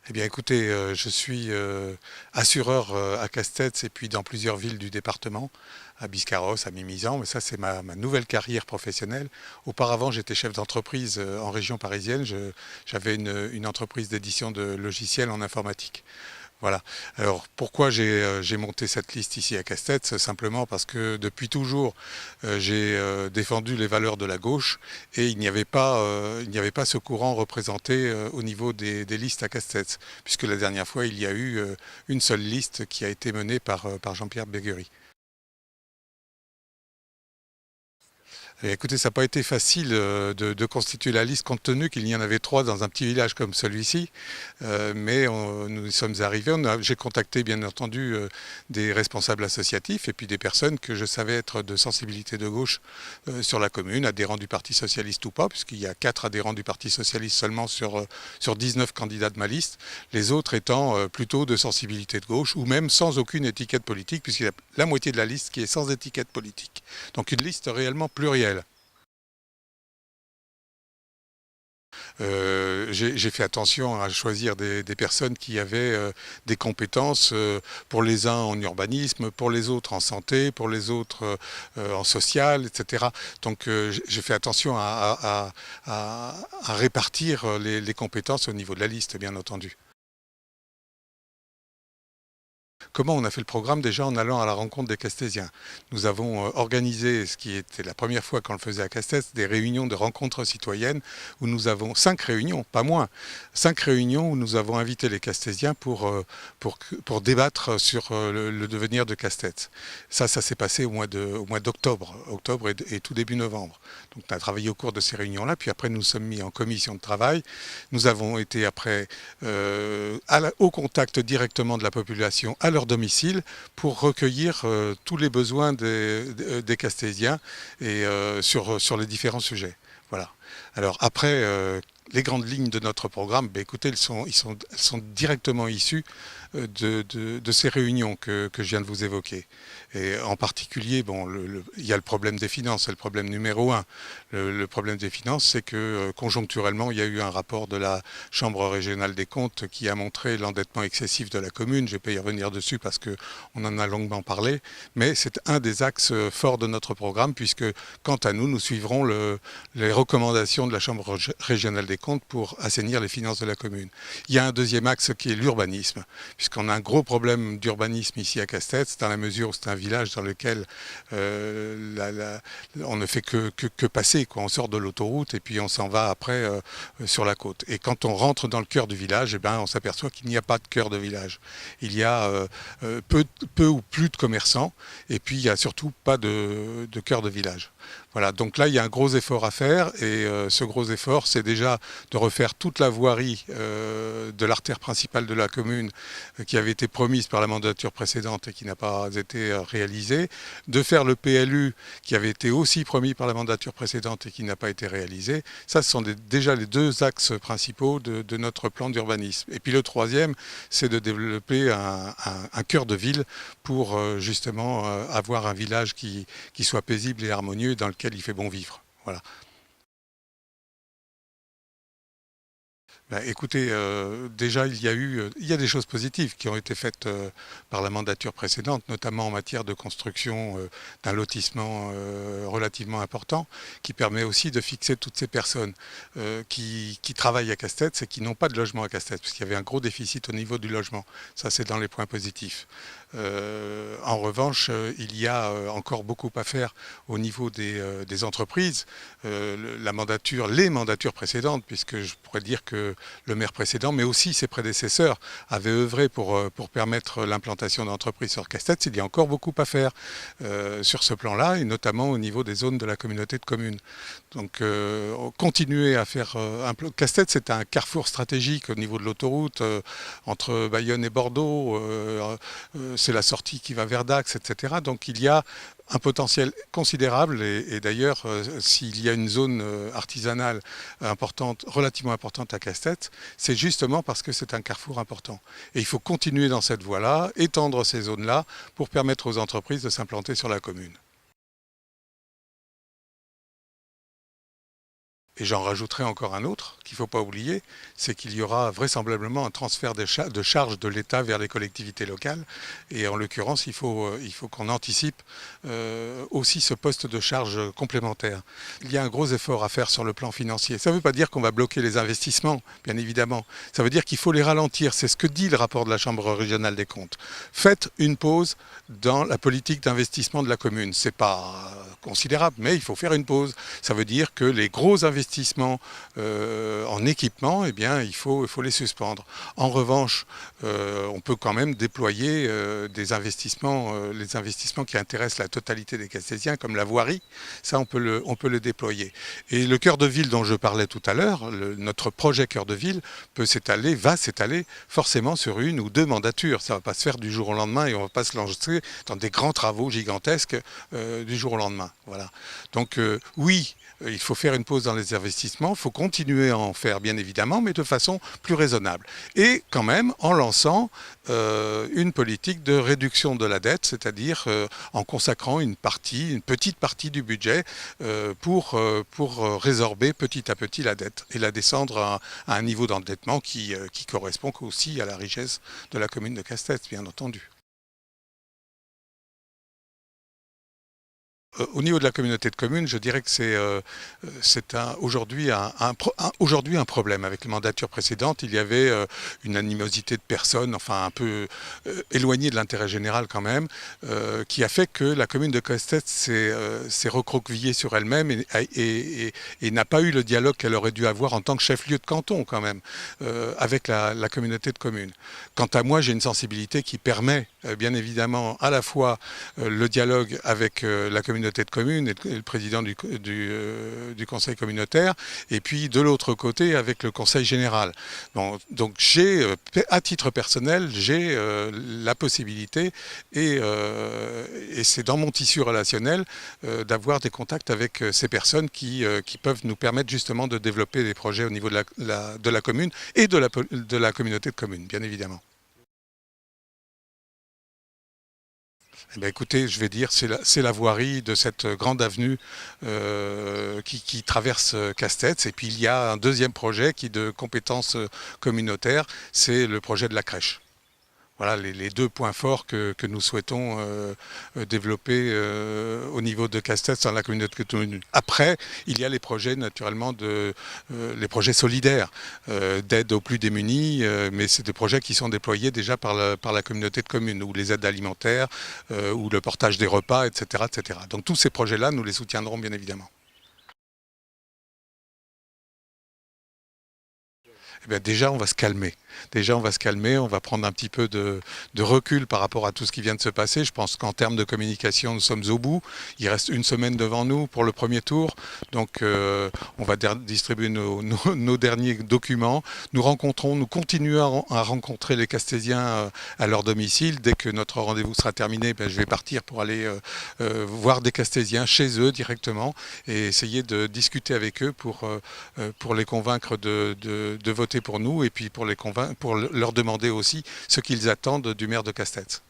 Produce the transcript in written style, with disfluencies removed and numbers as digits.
Eh bien, écoutez, je suis assureur à Castets et puis dans plusieurs villes du département, à Biscarrosse, à Mimizan, mais ça, c'est ma nouvelle carrière professionnelle. Auparavant, j'étais chef d'entreprise en région parisienne. J'avais une entreprise d'édition de logiciels en informatique. Voilà. Alors pourquoi j'ai monté cette liste ici à Castets? Simplement parce que depuis toujours j'ai défendu les valeurs de la gauche et il n'y avait pas ce courant représenté au niveau des listes à Castets, puisque la dernière fois il y a eu une seule liste qui a été menée par Jean-Pierre Béguerie. Écoutez, ça n'a pas été facile de constituer la liste compte tenu qu'il y en avait trois dans un petit village comme celui-ci. Nous y sommes arrivés. J'ai contacté bien entendu des responsables associatifs et puis des personnes que je savais être de sensibilité de gauche sur la commune, adhérents du Parti socialiste ou pas, puisqu'il y a 4 adhérents du Parti socialiste seulement sur 19 candidats de ma liste, les autres étant plutôt de sensibilité de gauche ou même sans aucune étiquette politique, puisqu'il y a la moitié de la liste qui est sans étiquette politique. Donc une liste réellement plurielle. J'ai fait attention à choisir des personnes qui avaient des compétences pour les uns en urbanisme, pour les autres en santé, pour les autres en social, etc. Donc j'ai fait attention à répartir les compétences au niveau de la liste, bien entendu. Comment on a fait le programme? Déjà en allant à la rencontre des Castésiens. Nous avons organisé, ce qui était la première fois qu'on le faisait à Castets, des réunions de rencontres citoyennes où nous avons 5 réunions, pas moins, 5 réunions où nous avons invité les Castésiens pour débattre sur le devenir de Castets. Ça s'est passé au mois d'octobre, octobre et tout début novembre. Donc on a travaillé au cours de ces réunions-là, puis après nous sommes mis en commission de travail. Nous avons été après au contact directement de la population à leur domicile pour recueillir tous les besoins des Castésiens et sur les différents sujets. Voilà. Alors après, les grandes lignes de notre programme, ben, écoutez, elles sont directement issues de ces réunions que je viens de vous évoquer. Et en particulier, bon, il y a le problème des finances, c'est le problème numéro un. Le problème des finances, c'est que conjoncturellement, il y a eu un rapport de la Chambre régionale des comptes qui a montré l'endettement excessif de la commune. Je ne vais pas y revenir dessus parce qu'on en a longuement parlé, mais c'est un des axes forts de notre programme puisque, quant à nous, nous suivrons les recommandations de la Chambre régionale des comptes pour assainir les finances de la commune. Il y a un deuxième axe qui est l'urbanisme, puisqu'on a un gros problème d'urbanisme ici à Castets, dans la mesure où c'est un village dans lequel on ne fait que passer, quoi. On sort de l'autoroute et puis on s'en va après sur la côte. Et quand on rentre dans le cœur du village, eh ben, on s'aperçoit qu'il n'y a pas de cœur de village. Il y a peu ou plus de commerçants et puis il n'y a surtout pas de cœur de village. Voilà, donc là, il y a un gros effort à faire et ce gros effort, c'est déjà de refaire toute la voirie de l'artère principale de la commune qui avait été promise par la mandature précédente et qui n'a pas été réalisée, de faire le PLU qui avait été aussi promis par la mandature précédente et qui n'a pas été réalisé. Ça, ce sont déjà les deux axes principaux de notre plan d'urbanisme. Et puis le troisième, c'est de développer un cœur de ville pour justement avoir un village qui soit paisible et harmonieux dans lequel il fait bon vivre. Voilà. Ben, écoutez, déjà il y a des choses positives qui ont été faites par la mandature précédente, notamment en matière de construction d'un lotissement relativement important, qui permet aussi de fixer toutes ces personnes qui travaillent à Castets et qui n'ont pas de logement à Castets, parce qu'il y avait un gros déficit au niveau du logement. Ça, c'est dans les points positifs. En revanche, il y a encore beaucoup à faire au niveau des entreprises. Les mandatures précédentes, puisque je pourrais dire que le maire précédent, mais aussi ses prédécesseurs, avaient œuvré pour permettre l'implantation d'entreprises sur Castets. Il y a encore beaucoup à faire sur ce plan-là, et notamment au niveau des zones de la communauté de communes. Donc, continuer à faire Castets, c'est un carrefour stratégique au niveau de l'autoroute entre Bayonne et Bordeaux. C'est la sortie qui va vers Dax, etc. Donc, il y a un potentiel considérable et d'ailleurs, s'il y a une zone artisanale importante, relativement importante à Castets, c'est justement parce que c'est un carrefour important. Et il faut continuer dans cette voie-là, étendre ces zones-là pour permettre aux entreprises de s'implanter sur la commune. Et j'en rajouterai encore un autre qu'il ne faut pas oublier, c'est qu'il y aura vraisemblablement un transfert de charges de l'État vers les collectivités locales. Et en l'occurrence, il faut qu'on anticipe aussi ce poste de charge complémentaire. Il y a un gros effort à faire sur le plan financier. Ça ne veut pas dire qu'on va bloquer les investissements, bien évidemment. Ça veut dire qu'il faut les ralentir. C'est ce que dit le rapport de la Chambre régionale des comptes. Faites une pause dans la politique d'investissement de la commune. Ce n'est pas considérable, mais il faut faire une pause. Ça veut dire que les gros investissements en équipement, eh bien, il faut les suspendre. En revanche, on peut quand même déployer les investissements qui intéressent la totalité des Castésiens, comme la voirie. Ça, on peut le déployer. Et le cœur de ville dont je parlais tout à l'heure, notre projet cœur de ville va s'étaler forcément sur une ou deux mandatures. Ça ne va pas se faire du jour au lendemain et on ne va pas se lancer dans des grands travaux gigantesques du jour au lendemain. Voilà. Donc oui, il faut faire une pause dans les investissements, il faut continuer à en faire bien évidemment, mais de façon plus raisonnable. Et quand même en lançant une politique de réduction de la dette, c'est-à-dire en consacrant une petite partie du budget pour résorber petit à petit la dette et la descendre à un niveau d'endettement qui correspond aussi à la richesse de la commune de Castets, bien entendu. Au niveau de la communauté de communes, je dirais que c'est aujourd'hui un problème. Avec les mandatures précédentes, il y avait une animosité de personnes, enfin un peu éloignée de l'intérêt général quand même, qui a fait que la commune de Castets s'est recroquevillée sur elle-même et n'a pas eu le dialogue qu'elle aurait dû avoir en tant que chef-lieu de canton quand même, avec la communauté de communes. Quant à moi, j'ai une sensibilité qui permet bien évidemment à la fois le dialogue avec la communauté de communes et le président du conseil communautaire, et puis de l'autre côté avec le conseil général. Bon, donc à titre personnel, j'ai la possibilité, et c'est dans mon tissu relationnel, d'avoir des contacts avec ces personnes qui peuvent nous permettre justement de développer des projets au niveau de la commune et de la communauté de communes, bien évidemment. Eh bien, écoutez, je vais dire, c'est la voirie de cette grande avenue qui traverse Castets. Et puis il y a un deuxième projet qui est de compétences communautaires, c'est le projet de la crèche. Voilà les deux points forts que nous souhaitons développer au niveau de Castets dans la communauté de communes. Après, il y a les projets naturellement les projets solidaires d'aide aux plus démunis, mais c'est des projets qui sont déployés déjà par la communauté de communes, ou les aides alimentaires, ou le portage des repas, etc., etc. Donc tous ces projets-là, nous les soutiendrons bien évidemment. Eh bien, déjà, on va se calmer. Déjà, on va se calmer, on va prendre un petit peu de recul par rapport à tout ce qui vient de se passer. Je pense qu'en termes de communication, nous sommes au bout. Il reste une semaine devant nous pour le premier tour. Donc, on va distribuer nos derniers documents. Nous continuons à rencontrer les Castésiens à leur domicile. Dès que notre rendez-vous sera terminé, je vais partir pour aller voir des Castésiens chez eux directement et essayer de discuter avec eux pour les convaincre de voter pour nous, et puis pour leur demander aussi ce qu'ils attendent du maire de Castets.